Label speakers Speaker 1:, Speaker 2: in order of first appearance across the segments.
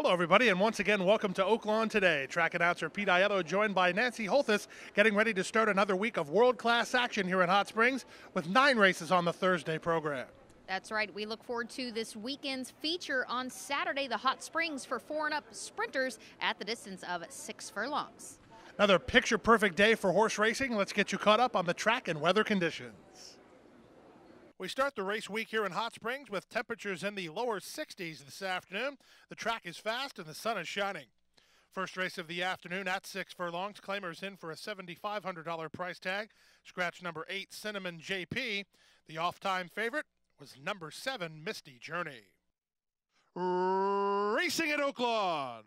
Speaker 1: Hello, everybody, and once again, welcome to Oaklawn Today. Track announcer Pete Aiello joined by Nancy Holthus, getting ready to start another week of world-class action here in Hot Springs with 9 races on the Thursday program.
Speaker 2: That's right. We look forward to this weekend's feature on Saturday, the Hot Springs for 4 and up sprinters at the distance of 6 furlongs.
Speaker 1: Another picture-perfect day for horse racing. Let's get you caught up on the track and weather conditions. We start the race week here in Hot Springs with temperatures in the lower 60s this afternoon. The track is fast and the sun is shining. First race of the afternoon at 6 furlongs. Claimers in for a $7,500 price tag. Scratch number 8, Cinnamon JP. The off-time favorite was number 7, Misty Journey. Racing at Oaklawn.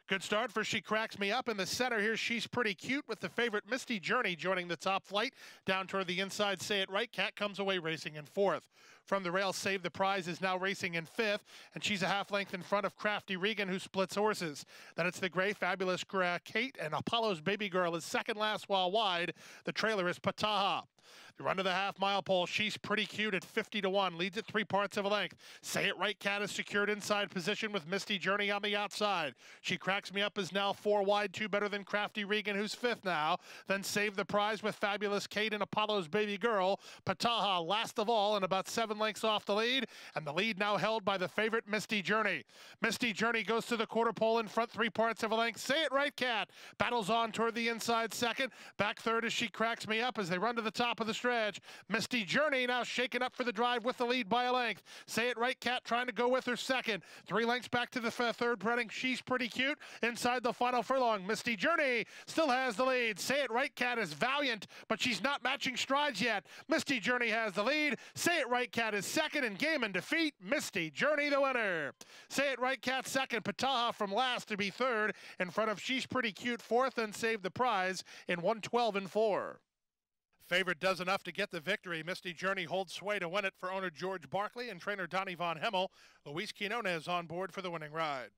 Speaker 1: Good start for She Cracks Me Up in the center here. She's pretty cute with the favorite Misty Journey joining the top flight. Down toward the inside, Say It Right Cat comes away racing in 4th. From the rail, Save the Prize is now racing in 5th, and she's a half length in front of Crafty Regan, who splits horses. Then it's the gray Fabulous Kate, and Apollo's Baby Girl is second last while wide. The trailer is Pataha. The run to the half-mile pole, She's Pretty Cute at 50-1, leads at 3 parts of a length. Say It Right Cat is secured inside position with Misty Journey on the outside. She Cracks Me Up is now 4 wide, 2 better than Crafty Regan, who's 5th now. Then Save the Prize with Fabulous Kate and Apollo's Baby Girl. Pataha last of all and about 7 lengths off the lead, and the lead now held by the favorite Misty Journey. Misty Journey goes to the quarter pole in front, 3 parts of a length. Say It Right Cat battles on toward the inside second. Back third as She Cracks Me Up as they run to the top of the stretch. Misty Journey now shaken up for the drive with the lead by a length. Say It Right Cat trying to go with her second. 3 lengths back to the third running. She's Pretty Cute inside the final furlong. Misty Journey still has the lead. Say It Right Cat is valiant, but she's not matching strides yet. Misty Journey has the lead. Say It Right Cat is second in game and defeat. Misty Journey the winner. Say It Right Cat second. Pataha from last to be third in front of She's Pretty Cute fourth, and Save the Prize in 1:12-4. Favorite does enough to get the victory. Misty Journey holds sway to win it for owner George Barkley and trainer Donnie Von Hemmel. Luis Quinones on board for the winning ride.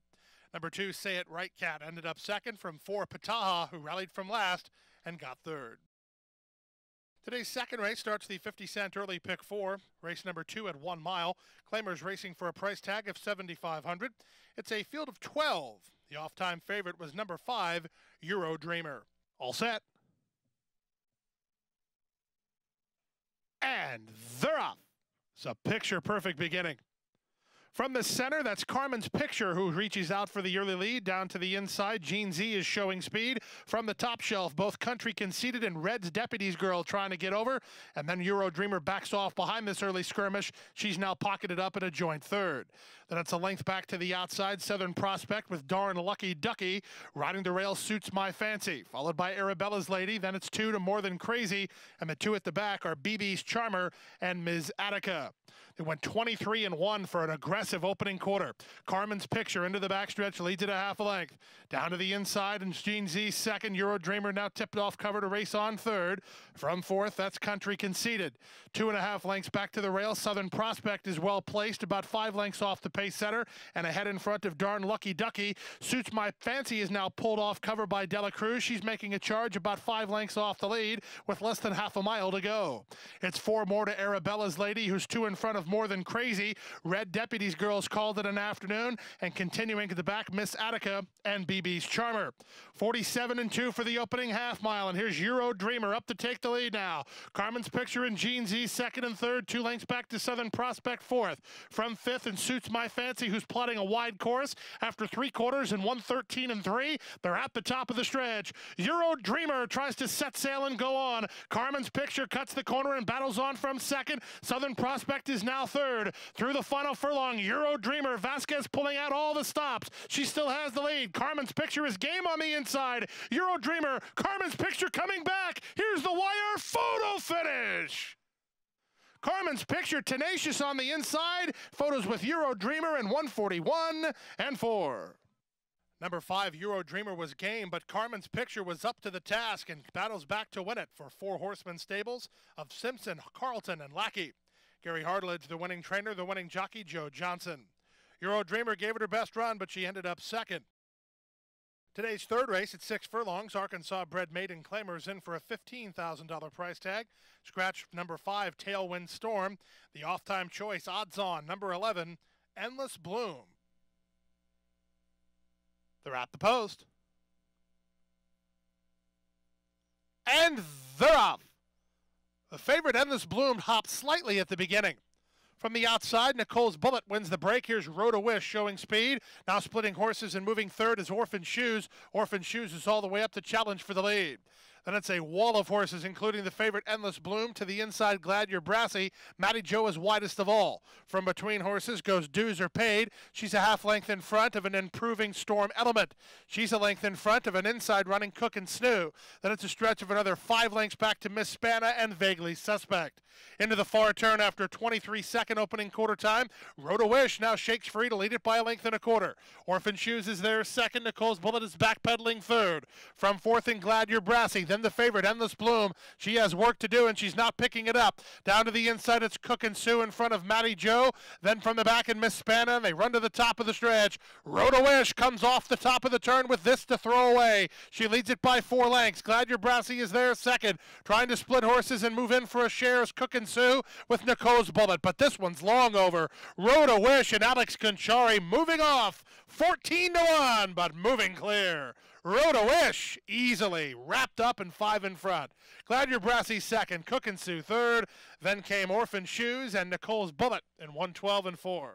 Speaker 1: Number 2, Say It Right Cat ended up second from 4, Pataha, who rallied from last and got third. Today's second race starts the 50-cent early pick 4, race number 2 at 1 mile. Claimers racing for a price tag of $7,500. It's a field of 12. The off-time favorite was number 5, Euro Dreamer. All set. And they're off. It's a picture-perfect beginning. From the center, that's Carmen's Picture, who reaches out for the early lead. Down to the inside, Gene Z is showing speed. From the top shelf, both Country Conceited and Red's Deputy's Girl trying to get over. And then Euro Dreamer backs off behind this early skirmish. She's now pocketed up at a joint third. Then it's a length back to the outside, Southern Prospect with Darn Lucky Ducky. Riding the rail, Suits My Fancy. Followed by Arabella's Lady. Then it's 2 to More Than Crazy. And the 2 at the back are BB's Charmer and Ms. Attica. They went 23-1 for an aggressive opening quarter. Carmen's Picture into the backstretch leads it a half a length. Down to the inside, and Gene Z second. Euro Dreamer now tipped off cover to race on third. From fourth, that's Country Conceited. 2.5 lengths back to the rail. Southern Prospect is well placed, about 5 lengths off the pace setter, and ahead in front of Darn Lucky Ducky. Suits My Fancy is now pulled off cover by Dela Cruz. She's making a charge about 5 lengths off the lead with less than half a mile to go. It's 4 more to Arabella's Lady, who's 2 in front of More Than Crazy. Red Deputy's Girls called it an afternoon, and continuing to the back, Miss Attica and BB's Charmer. 47-2 for the opening half mile, and here's Euro Dreamer up to take the lead now. Carmen's Picture and Gene Z second and third, 2 lengths back to Southern Prospect fourth. From fifth, and Suits My Fancy, who's plotting a wide course after 3 quarters and 1:13-3. They're at the top of the stretch. Euro Dreamer tries to set sail and go on. Carmen's Picture cuts the corner and battles on from second. Southern Prospect is now third. Through the final furlong, Euro Dreamer, Vasquez pulling out all the stops. She still has the lead. Carmen's Picture is game on the inside. Euro Dreamer, Carmen's Picture coming back. Here's the wire photo finish. Carmen's Picture tenacious on the inside. Photos with Euro Dreamer in 1:41-4. Number 5, Euro Dreamer, was game, but Carmen's Picture was up to the task and battles back to win it for 4 horsemen stables of Simpson, Carlton, and Lackey. Gary Hartledge, the winning trainer, the winning jockey, Joe Johnson. Euro Dreamer gave it her best run, but she ended up second. Today's third race at 6 furlongs, Arkansas-bred maiden Claimers in for a $15,000 price tag. Scratch number 5, Tailwind Storm. The off-time choice, odds on, number 11, Endless Bloom. They're at the post. And they're off. The favorite Endless Bloom hopped slightly at the beginning. From the outside, Nicole's Bullet wins the break. Here's Road a Wish showing speed. Now splitting horses and moving third is Orphan Shoes. Orphan Shoes is all the way up to challenge for the lead. Then it's a wall of horses, including the favorite Endless Bloom. To the inside, Glad You're Brassy. Matty Joe is widest of all. From between horses goes Dues Are Paid. She's a half length in front of an improving Storm Element. She's a length in front of an inside running Cook and Snoo. Then it's a stretch of another 5 lengths back to Miss Spanna and Vaguely Suspect. Into the far turn after 23-second opening quarter time. Road a Wish now shakes free to lead it by a length and a quarter. Orphan Shoes is there second. Nicole's Bullet is backpedaling third. From fourth and Glad You're Brassy. Then the favorite Endless Bloom. She has work to do and she's not picking it up. Down to the inside it's Cook and Sue in front of Matty Joe. Then from the back and Miss Spanna, and they run to the top of the stretch. Road a Wish comes off the top of the turn with this to throw away. She leads it by 4 lengths. Glad You're Brassy is there second. Trying to split horses and move in for a share is Cook and Sue with Nicole's Bullet, but this one's long over. Road a Wish and Alex Conchari moving off 14-1, but moving clear. Road a Wish easily wrapped up and 5 in front. Glad You're Brassy second, Cook and Sue third. Then came Orphan Shoes and Nicole's Bullet in 112-4.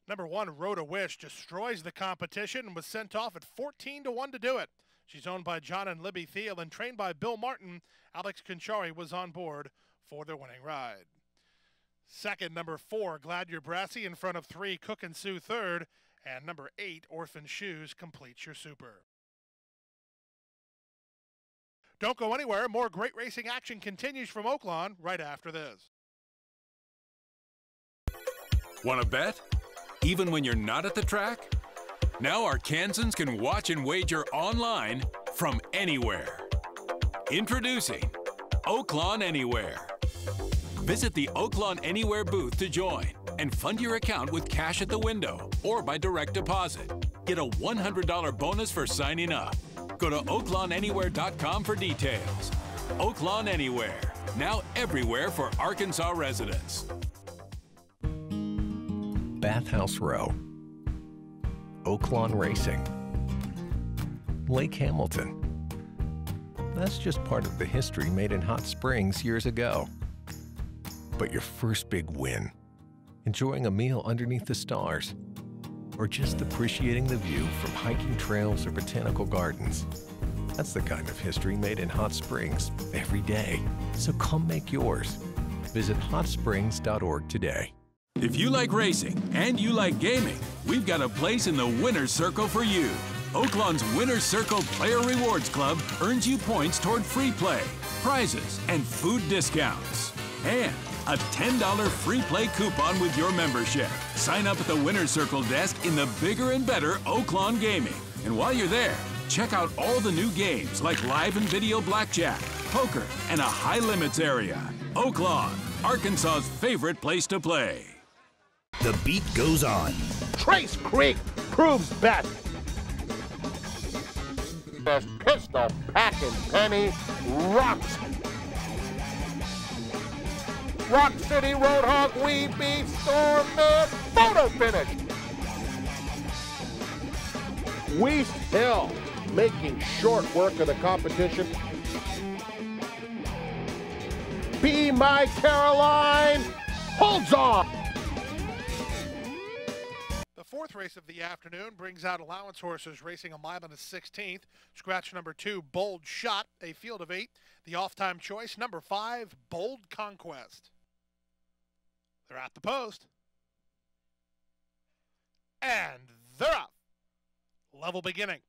Speaker 1: Number 1, Road a Wish, destroys the competition and was sent off at 14-1 to do it. She's owned by John and Libby Thiel and trained by Bill Martin. Alex Conchari was on board for their winning ride. Second, number 4, Glad You're Brassy in front of 3, Cook and Sue third. And number 8, Orphan Shoes completes your super. Don't go anywhere. More great racing action continues from Oaklawn right after this.
Speaker 3: Want to bet? Even when you're not at the track? Now Arkansans can watch and wager online from anywhere. Introducing Oaklawn Anywhere. Visit the Oaklawn Anywhere booth to join and fund your account with cash at the window or by direct deposit. Get a $100 bonus for signing up. Go to oaklawnanywhere.com for details. Oaklawn Anywhere, now everywhere for Arkansas residents.
Speaker 4: Bathhouse Row, Oaklawn Racing, Lake Hamilton. That's just part of the history made in Hot Springs years ago. But your first big win, enjoying a meal underneath the stars, or just appreciating the view from hiking trails or botanical gardens. That's the kind of history made in Hot Springs every day. So come make yours. Visit hotsprings.org today.
Speaker 3: If you like racing and you like gaming, we've got a place in the Winner's Circle for you. Oaklawn's Winner's Circle Player Rewards Club earns you points toward free play, prizes, and food discounts. And a $10 free play coupon with your membership. Sign up at the Winner's Circle desk in the bigger and better Oaklawn Gaming. And while you're there, check out all the new games like live and video blackjack, poker, and a high limits area. Oaklawn, Arkansas's favorite place to play.
Speaker 5: The beat goes on.
Speaker 6: Trace Creek proves bet. This pistol packing penny rocks. Rock City Roadhog, We Beef Storm Man, photo finish. Weast Hill making short work of the competition. Be My Caroline holds on.
Speaker 1: The fourth race of the afternoon brings out allowance horses racing a mile and a 16th. Scratch number 2, Bold Shot, a field of 8. The off-time choice, number 5, Bold Conquest. They're at the post. And they're up. Level beginning.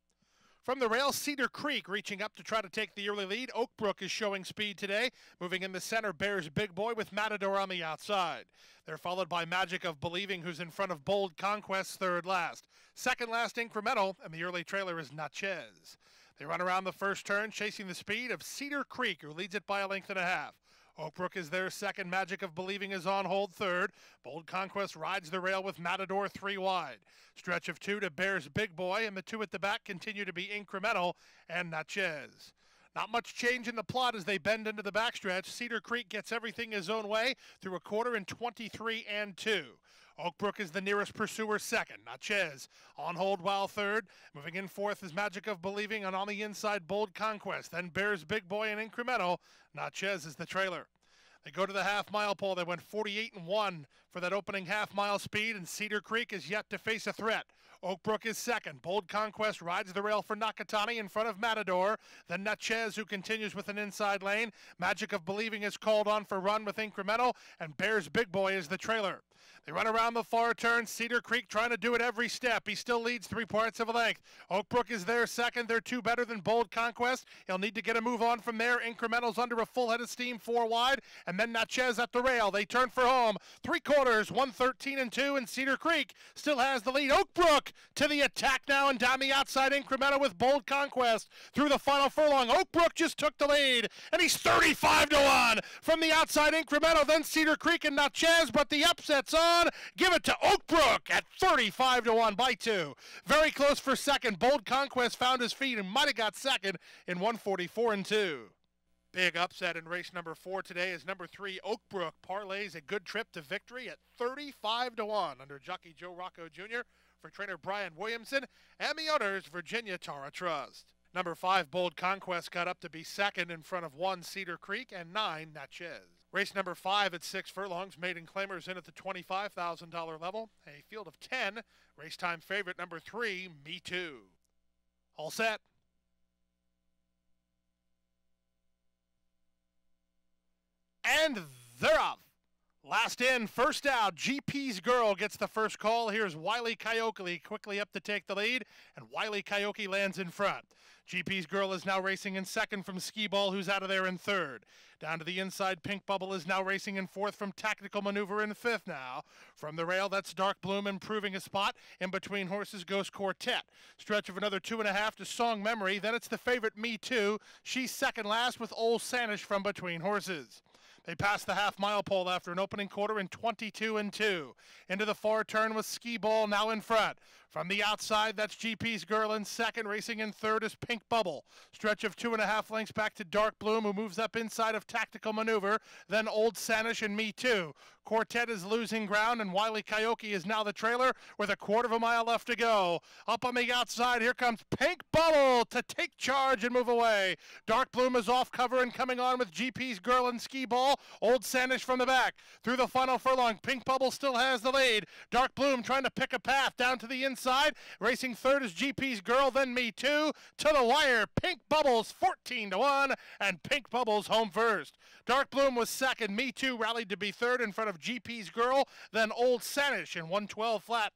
Speaker 1: From the rail, Cedar Creek reaching up to try to take the early lead. Oakbrook is showing speed today. Moving in the center, Bears Big Boy with Matador on the outside. They're followed by Magic of Believing, who's in front of Bold Conquest, third last. Second last, Incremental, and the early trailer is Natchez. They run around the first turn, chasing the speed of Cedar Creek, who leads it by a length and a half. Oakbrook is there second. Magic of Believing is on hold third. Bold Conquest rides the rail with Matador 3 wide. Stretch of 2 to Bears Big Boy, and the 2 at the back continue to be Incremental and Natchez. Not much change in the plot as they bend into the backstretch. Cedar Creek gets everything his own way through a quarter in 23 and 2. Oakbrook is the nearest pursuer second. Natchez on hold while third. Moving in fourth is Magic of Believing, and on the inside, Bold Conquest. Then Bears Big Boy and Incremental. Natchez is the trailer. They go to the half-mile pole. They went 48 and 1 for that opening half-mile speed, and Cedar Creek is yet to face a threat. Oakbrook is second. Bold Conquest rides the rail for Nakatani in front of Matador. Then Natchez, who continues with an inside lane. Magic of Believing is called on for run with Incremental, and Bears Big Boy is the trailer. They run around the far turn. Cedar Creek trying to do it every step. He still leads 3/4 of a length. Oakbrook is there second. They're two better than Bold Conquest. He'll need to get a move on from there. Incremental's under a full head of steam, 4 wide. And then Natchez at the rail. They turn for home. 3/4, 113 and 2. And Cedar Creek still has the lead. Oakbrook to the attack now and down the outside. Incremental with Bold Conquest through the final furlong. Oakbrook just took the lead. And he's 35 to 1 from the outside. Incremental. Then Cedar Creek and Natchez. But the upset's on. Give it to Oakbrook at 35 to 1 by 2. Very close for second. Bold Conquest found his feet and might have got second in 144 and 2. Big upset in race number 4 today is number 3 Oakbrook parlays a good trip to victory at 35 to 1 under jockey Joe Rocco Jr. for trainer Brian Williamson and the owners Virginia Tara Trust. Number 5 Bold Conquest got up to be second in front of 1 Cedar Creek and 9 Natchez. Race number 5 at 6 furlongs, maiden claimers in at the $25,000 level. A field of 10, race time favorite number 3, Me Too. All set. And they're off. Last in, first out, GP's Girl gets the first call. Here's Wiley Coyote quickly up to take the lead, and Wiley Coyote lands in front. GP's Girl is now racing in second from Skee Ball, who's out of there in third. Down to the inside, Pink Bubble is now racing in fourth from Tactical Maneuver in fifth now. From the rail, that's Dark Bloom improving a spot. In between horses goes Quartet. Stretch of another 2.5 to Song Memory. Then it's the favorite Me Too. She's second last with Old Sanish from between horses. They pass the half-mile pole after an opening quarter in 22 and 2. Into the far turn with Skee Ball now in front. From the outside, that's GP's Girl in second. Racing in third is Pink Bubble. Stretch of 2.5 lengths back to Dark Bloom, who moves up inside of Tactical Maneuver. Then Old Sanish and Me Too. Quartet is losing ground, and Wiley Coyote is now the trailer with a 1/4 mile left to go. Up on the outside, here comes Pink Bubble to take charge and move away. Dark Bloom is off cover and coming on with GP's Girl and Skee Ball. Old Sanish from the back. Through the final furlong, Pink Bubble still has the lead. Dark Bloom trying to pick a path down to the inside. Racing third is GP's Girl, then Me Too. To the wire, Pink Bubble's 14 to 1, and Pink Bubble's home first. Dark Bloom was second. Me Too rallied to be third in front of GP's Girl, then Old Sanish in 112 flat.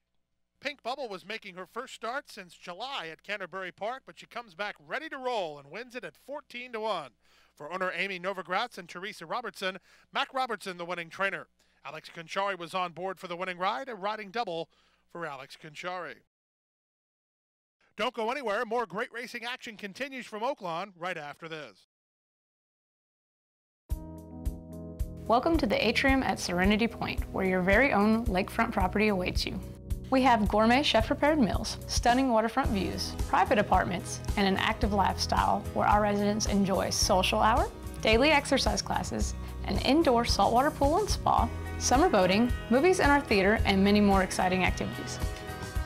Speaker 1: Pink Bubble was making her first start since July at Canterbury Park, but she comes back ready to roll and wins it at 14 to 1. For owner Amy Novogratz and Teresa Robertson, Mac Robertson the winning trainer. Alex Conchari was on board for the winning ride, a riding double for Alex Conchari. Don't go anywhere. More great racing action continues from Oaklawn right after this.
Speaker 7: Welcome to the atrium at Serenity Point, where your very own lakefront property awaits you. We have gourmet chef-prepared meals, stunning waterfront views, private apartments, and an active lifestyle where our residents enjoy social hour, daily exercise classes, an indoor saltwater pool and spa, summer boating, movies in our theater, and many more exciting activities.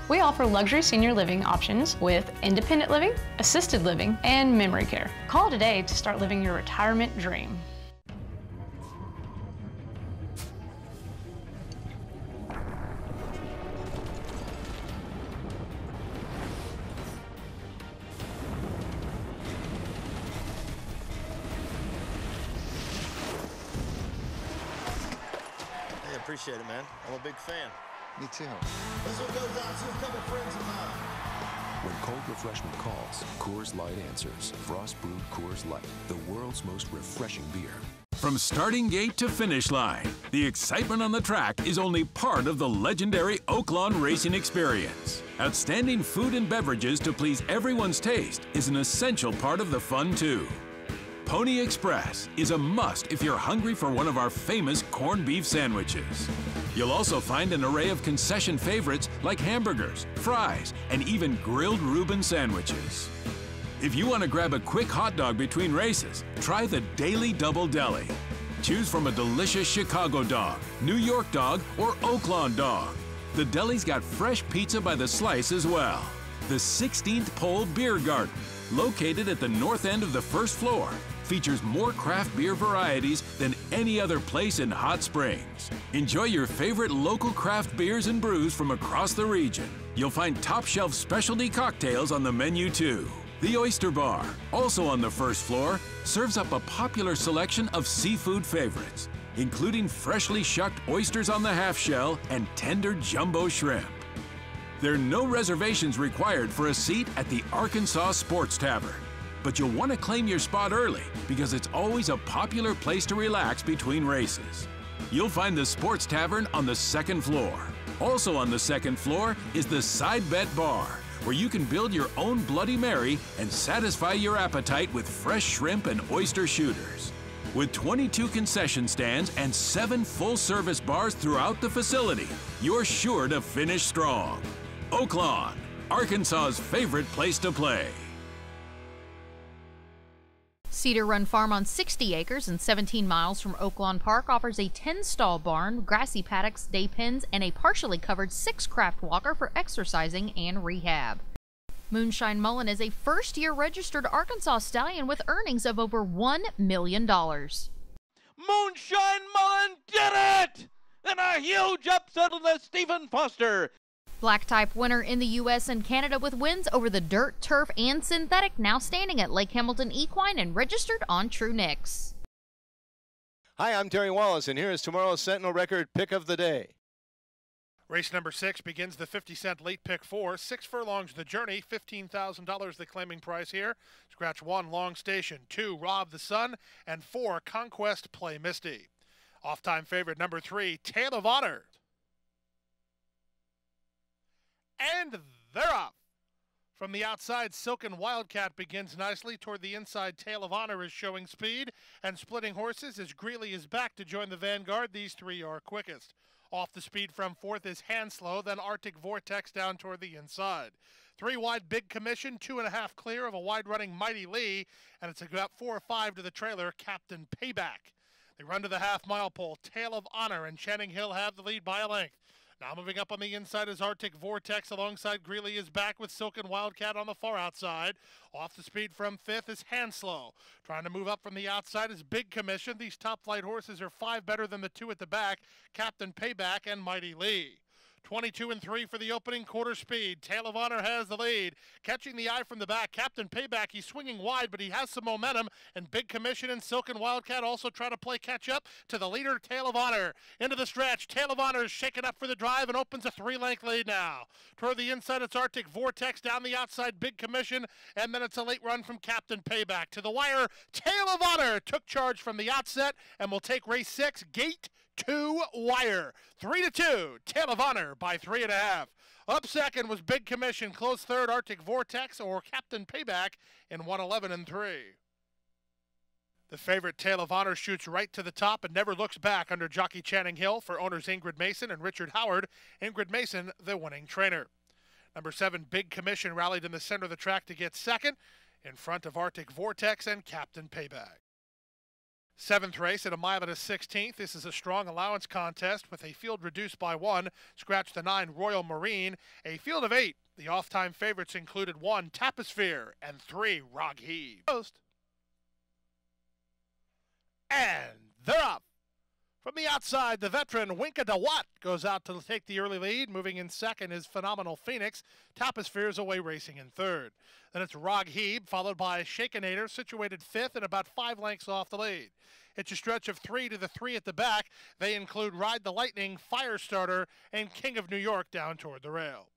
Speaker 7: We offer luxury senior living options with independent living, assisted living, and memory care. Call today to start living your retirement dream.
Speaker 8: Appreciate it, man. I'm a big fan.
Speaker 9: Me too.
Speaker 8: This one goes out to a couple friends of mine.
Speaker 10: When cold refreshment calls, Coors Light answers. Frost brewed Coors Light, the world's most refreshing beer.
Speaker 3: From starting gate to finish line, the excitement on the track is only part of the legendary Oaklawn racing experience. Outstanding food and beverages to please everyone's taste is an essential part of the fun, too. Pony Express is a must if you're hungry for one of our famous corned beef sandwiches. You'll also find an array of concession favorites like hamburgers, fries, and even grilled Reuben sandwiches. If you want to grab a quick hot dog between races, try the Daily Double Deli. Choose from a delicious Chicago dog, New York dog, or Oaklawn dog. The deli's got fresh pizza by the slice as well. The 16th Pole Beer Garden, located at the north end of the first floor, features more craft beer varieties than any other place in Hot Springs. Enjoy your favorite local craft beers and brews from across the region. You'll find top-shelf specialty cocktails on the menu too. The Oyster Bar, also on the first floor, serves up a popular selection of seafood favorites, including freshly shucked oysters on the half shell and tender jumbo shrimp. There are no reservations required for a seat at the Arkansas Sports Tavern, but you'll want to claim your spot early because it's always a popular place to relax between races. You'll find the Sports Tavern on the second floor. Also on the second floor is the Side Bet Bar, where you can build your own Bloody Mary and satisfy your appetite with fresh shrimp and oyster shooters. With 22 concession stands and 7 full-service bars throughout the facility, you're sure to finish strong. Oaklawn, Arkansas's favorite place to play.
Speaker 2: Cedar Run Farm on 60 acres and 17 miles from Oaklawn Park offers a 10-stall barn, grassy paddocks, day pens, and a partially covered 6-craft walker for exercising and rehab. Moonshine Mullen is a first-year registered Arkansas stallion with earnings of over $1 million.
Speaker 6: Moonshine Mullen did it! And a huge upset of the Stephen Foster.
Speaker 2: Black type winner in the U.S. and Canada with wins over the dirt, turf, and synthetic, now standing at Lake Hamilton Equine and registered on True Nicks.
Speaker 9: Hi, I'm Terry Wallace, and here is tomorrow's Sentinel Record pick of the day.
Speaker 1: Race number 6 begins the 50-cent late pick 4. 6 furlongs the journey, $15,000 the claiming price here. Scratch 1, Long Station, 2, Rob the Sun, and 4, Conquest Play Misty. Off-time favorite number 3, Tale of Honor. And they're off. From the outside, Silken Wildcat begins nicely. Toward the inside, Tale of Honor is showing speed. And splitting horses as Greeley is back to join the vanguard. These 3 are quickest. Off the speed from 4th is Hanslow, then Arctic Vortex down toward the inside. 3 wide, Big Commission, 2.5 clear of a wide-running Mighty Lee. And it's about 4 or 5 to the trailer, Captain Payback. They run to the half-mile pole. Tale of Honor and Channing Hill have the lead by a length. Now moving up on the inside is Arctic Vortex. Alongside Greeley is back with Silken Wildcat on the far outside. Off the speed from 5th is Hanslow. Trying to move up from the outside is Big Commission. These top flight horses are 5 better than the 2 at the back, Captain Payback and Mighty Lee. 22 and 3 for the opening quarter speed. Tale of Honor has the lead. Catching the eye from the back, Captain Payback, he's swinging wide, but he has some momentum. And Big Commission and Silken Wildcat also try to play catch up to the leader, Tale of Honor. Into the stretch, Tale of Honor is shaken up for the drive and opens a 3-length lead now. Toward the inside, it's Arctic Vortex. Down the outside, Big Commission. And then it's a late run from Captain Payback. To the wire, Tale of Honor took charge from the outset and will take race 6, gate 2 wire. 3-2, Tale of Honor by 3.5. Up second was Big Commission. Close third, Arctic Vortex or Captain Payback in 1:11 and 3. The favorite Tale of Honor shoots right to the top and never looks back under jockey Channing Hill for owners Ingrid Mason and Richard Howard. Ingrid Mason, the winning trainer. Number 7, Big Commission rallied in the center of the track to get second in front of Arctic Vortex and Captain Payback. 7th race at 1 mile and a 16th. This is a strong allowance contest with a field reduced by 1. Scratch the 9, Royal Marine. A field of 8. The off-time favorites included 1, Taposphere, and 3, Rog Heave. And they're up. From the outside, the veteran Winka DeWatt goes out to take the early lead. Moving in second is Phenomenal Phoenix. Taposphere's away racing in third. Then it's Rog Heeb, followed by Shakenator, situated 5th and about 5 lengths off the lead. It's a stretch of 3 to the 3 at the back. They include Ride the Lightning, Firestarter, and King of New York down toward the rail.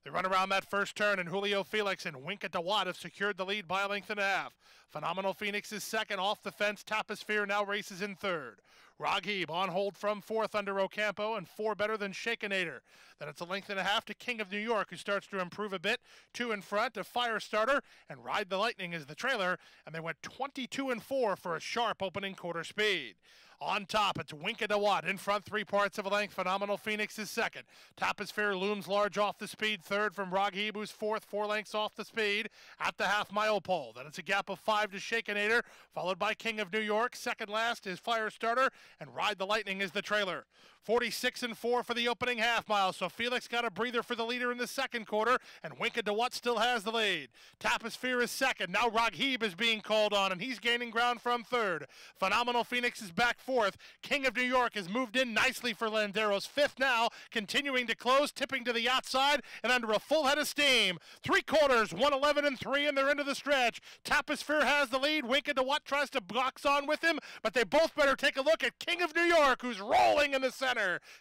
Speaker 1: They run around that first turn, and Julio Felix and Winka DeWatt have secured the lead by a length and a half. Phenomenal Phoenix is second off the fence. Taposphere now races in third. Rog Heeb on hold from 4th under Ocampo and 4 better than Shakenator. Then it's a length and a half to King of New York, who starts to improve a bit. 2 in front of Firestarter, and Ride the Lightning is the trailer, and they went 22 and 4 for a sharp opening quarter speed. On top, it's Winka DeWatt. In front, 3/4 of a length. Phenomenal Phoenix is second. Taposphere looms large off the speed. Third from Raghib, who's fourth, 4 lengths off the speed at the half-mile pole. Then it's a gap of 5 to Shakenator, followed by King of New York. Second last is Fire Starter, and Ride the Lightning is the trailer. 46-4 for the opening half-mile, so Felix got a breather for the leader in the second quarter, and Winka DeWatt still has the lead. Taposphere is second. Now Raghib is being called on, and he's gaining ground from third. Phenomenal Phoenix is back fourth. King of New York has moved in nicely for Landeros. Fifth now, continuing to close, tipping to the outside, and under a full head of steam. 3/4, 1:11-3, and they're into the stretch. Taposphere has the lead. Winka DeWatt tries to box on with him, but they both better take a look at King of New York, who's rolling in the center.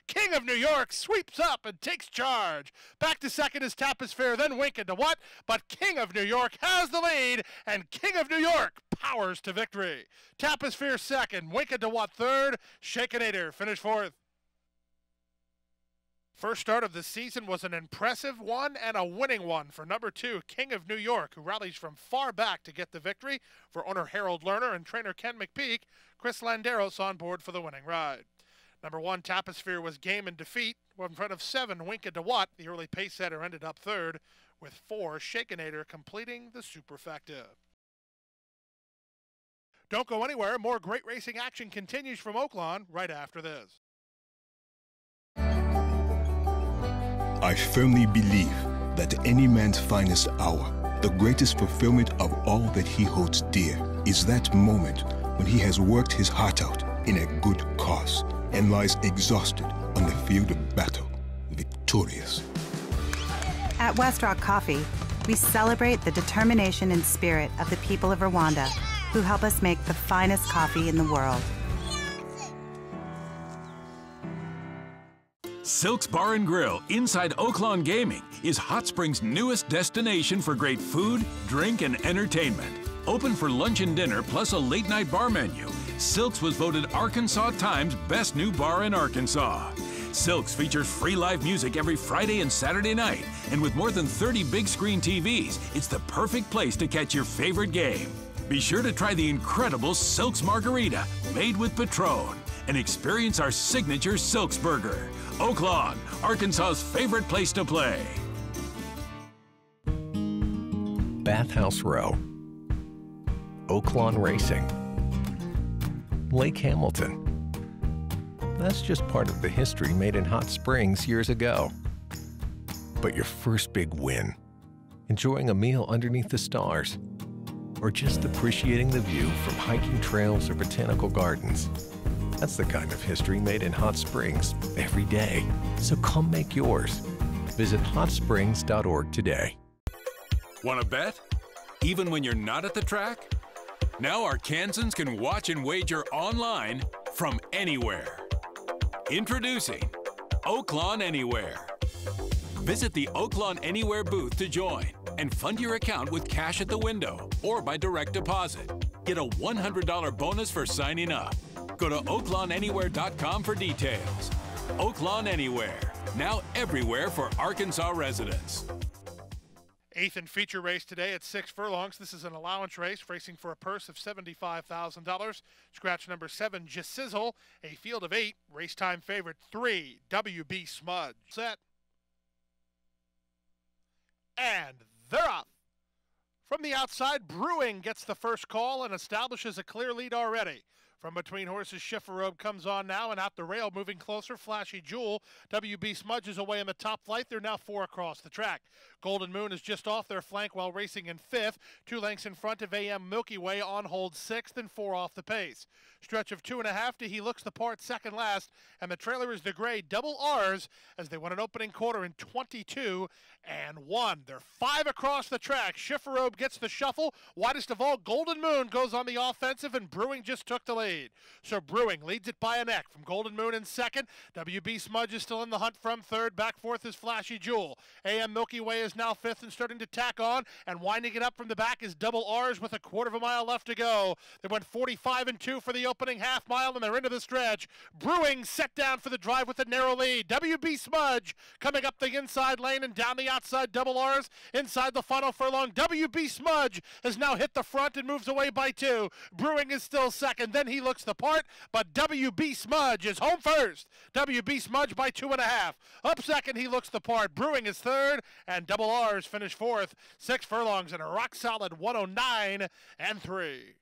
Speaker 1: King of New York sweeps up and takes charge. Back to second is Taposphere, then Winka DeWatt, but King of New York has the lead, and King of New York powers to victory. Taposphere second, Winka DeWatt third, Shakenator finished fourth. First start of the season was an impressive one and a winning one for number 2, King of New York, who rallies from far back to get the victory. For owner Harold Lerner and trainer Ken McPeak, Chris Landeros on board for the winning ride. Number 1, Taposphere was game in defeat. In front of 7, Winka DeWatt. The early pace setter ended up third, with 4, Shakenator completing the superfecta. Don't go anywhere. More great racing action continues from Oaklawn right after this.
Speaker 11: I firmly believe that any man's finest hour, the greatest fulfillment of all that he holds dear, is that moment when he has worked his heart out in a good cause and lies exhausted on the field of battle, victorious.
Speaker 12: At West Rock Coffee, we celebrate the determination and spirit of the people of Rwanda, who help us make the finest coffee in the world.
Speaker 3: Silk's Bar and Grill inside Oaklawn Gaming is Hot Springs' newest destination for great food, drink, and entertainment. Open for lunch and dinner plus a late-night bar menu, Silk's was voted Arkansas Times Best New Bar in Arkansas. Silk's features free live music every Friday and Saturday night, and with more than 30 big screen TVs, it's the perfect place to catch your favorite game. Be sure to try the incredible Silk's Margarita, made with Patron, and experience our signature Silk's Burger. Oaklawn, Arkansas's favorite place to play.
Speaker 4: Bathhouse Row, Oaklawn Racing, Lake Hamilton. That's just part of the history made in Hot Springs years ago. But your first big win, enjoying a meal underneath the stars, or just appreciating the view from hiking trails or botanical gardens, that's the kind of history made in Hot Springs every day. So come make yours. Visit hotsprings.org today.
Speaker 3: Want to bet? Even when you're not at the track? Now Arkansans can watch and wager online from anywhere. Introducing Oaklawn Anywhere. Visit the Oaklawn Anywhere booth to join and fund your account with cash at the window or by direct deposit. Get a $100 bonus for signing up. Go to oaklawnanywhere.com for details. Oaklawn Anywhere, now everywhere for Arkansas residents.
Speaker 1: 8th and feature race today at 6 furlongs. This is an allowance race, racing for a purse of $75,000. Scratch number 7, Jasizzle, a field of 8. Race time favorite 3, WB Smudge. Set. And they're up. From the outside, Brewing gets the first call and establishes a clear lead already. From between horses, Schifferobe comes on now and out the rail, moving closer. Flashy Jewel. WB Smudge is away in the top flight. They're now 4 across the track. Golden Moon is just off their flank while racing in 5th. 2 lengths in front of AM Milky Way on hold 6th and 4 off the pace. Stretch of 2.5 to He Looks the Part second last, and the trailer is the gray Double R's as they won an opening quarter in 22 and 1. They're 5 across the track. Schifferobe gets the shuffle. Widest of all, Golden Moon goes on the offensive, and Brewing just took the lead. So Brewing leads it by a neck from Golden Moon in second. WB Smudge is still in the hunt from third. Back fourth is Flashy Jewel. AM Milky Way is now 5th and starting to tack on, and winding it up from the back is Double R's with a 1/4 mile left to go. They went 45 and 2 for the opening half mile, and they're into the stretch. Brewing set down for the drive with a narrow lead. WB Smudge coming up the inside lane and down the outside. Double R's inside the final furlong. WB Smudge has now hit the front and moves away by 2. Brewing is still second. Then He he looks the part, but WB Smudge is home first. WB Smudge by 2.5. Up second, he looks the part. Brewing is third, and Double R's finish fourth. 6 furlongs and a rock-solid 109 and 3.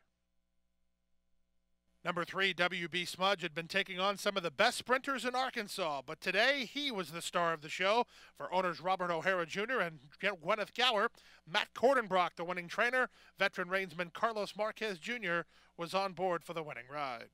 Speaker 1: Number 3, WB Smudge, had been taking on some of the best sprinters in Arkansas, but today he was the star of the show. For owners Robert O'Hara Jr. and Gwyneth Gower, Matt Cordenbrock, the winning trainer, veteran reinsman Carlos Marquez Jr. was on board for the winning ride.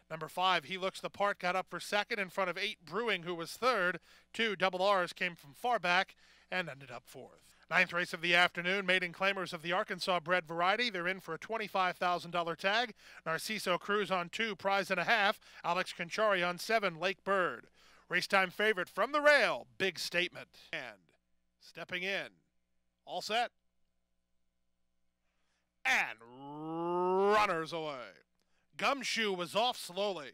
Speaker 1: Number 5, he looks the part, got up for second in front of 8 Brewing, who was third. 2 Double R's came from far back and ended up fourth. 9th race of the afternoon, maiden claimers of the Arkansas bred variety. They're in for a $25,000 tag. Narciso Cruz on 2, prize and a half. Alex Conchari on 7, Lake Bird. Race time favorite from the rail, Big Statement. And stepping in, all set. And runners away. Gumshoe was off slowly.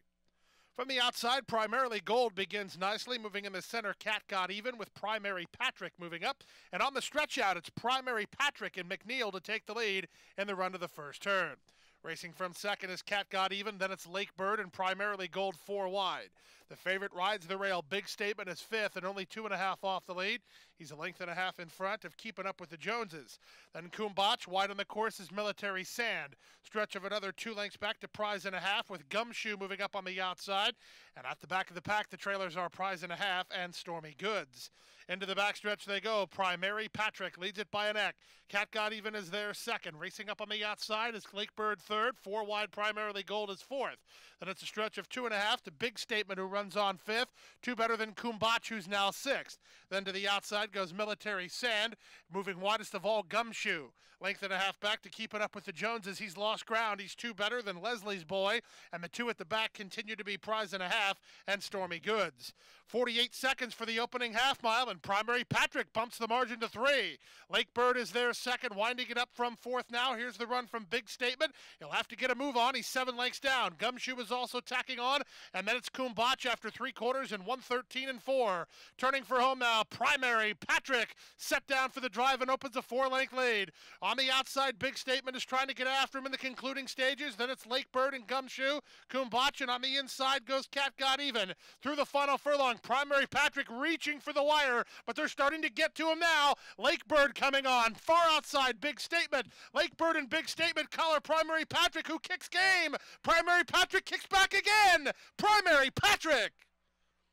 Speaker 1: From the outside, Primarily Gold begins nicely. Moving in the center, Cat got even with Primary Patrick moving up. And on the stretch out, it's Primary Patrick and McNeil to take the lead in the run to the first turn. Racing from second is Cat got even, then it's Lake Bird and Primarily Gold 4 wide. The favorite rides the rail. Big Statement is 5th and only 2.5 off the lead. He's a length and a half in front of keeping up with the Joneses. Then Kumbach, wide on the course is Military Sand. Stretch of another 2 lengths back to prize and a half with Gumshoe moving up on the outside. And at the back of the pack, the trailers are prize and a half and Stormy Goods. Into the backstretch they go. Primary Patrick leads it by a neck. Cat got even is there second. Racing up on the outside is Lake Bird third. 4 wide Primarily Gold is fourth. Then it's a stretch of 2.5 to Big Statement, who runs on 5th. 2 better than Kumbach, who's now 6th. Then to the outside goes Military Sand. Moving widest of all, Gumshoe. Length and a half back to keep it up with the Joneses. He's lost ground. He's 2 better than Leslie's Boy. And the 2 at the back continue to be prize and a half and Stormy Goods. 48 seconds for the opening half mile, and Primary Patrick bumps the margin to 3. Lake Bird is there second, winding it up from 4th now. Here's the run from Big Statement. He'll have to get a move on. He's 7 lengths down. Gumshoe is also tacking on, and then it's Kumbach after 3 quarters and 1:13 and 4. Turning for home now, Primary Patrick set down for the drive and opens a 4-length lead. On the outside, Big Statement is trying to get after him in the concluding stages. Then it's Lake Bird and Gumshoe. Kumbach, and on the inside goes Cat got even. Through the final furlong, Primary Patrick reaching for the wire, but they're starting to get to him now. Lake Bird coming on. Far outside, Big Statement. Lake Bird and Big Statement collar Primary Patrick, who kicks game. Primary Patrick kicks back again. Primary Patrick!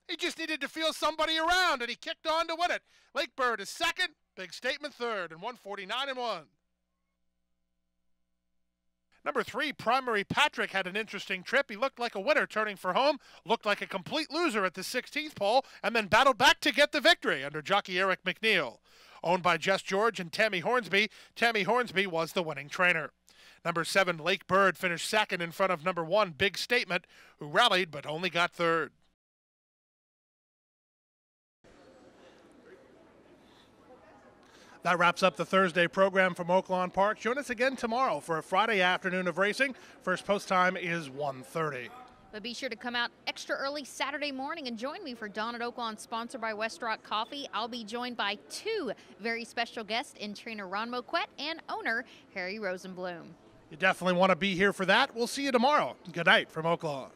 Speaker 1: He just needed to feel somebody around, and he kicked on to win it. Lake Bird is second, Big Statement third, and 149 and 1. Number 3, Primary Patrick had an interesting trip. He looked like a winner turning for home, looked like a complete loser at the 16th pole, and then battled back to get the victory under jockey Eric McNeil. Owned by Jess George and Tammy Hornsby, Tammy Hornsby was the winning trainer. Number 7, Lake Bird finished second in front of number 1, Big Statement, who rallied but only got third. That wraps up the Thursday program from Oaklawn Park. Join us again tomorrow for a Friday afternoon of racing. First post time is 1:30.
Speaker 2: But be sure to come out extra early Saturday morning and join me for Dawn at Oaklawn, sponsored by West Rock Coffee. I'll be joined by 2 very special guests in trainer Ron Moquette and owner Harry Rosenblum.
Speaker 1: You definitely want to be here for that. We'll see you tomorrow. Good night from Oaklawn.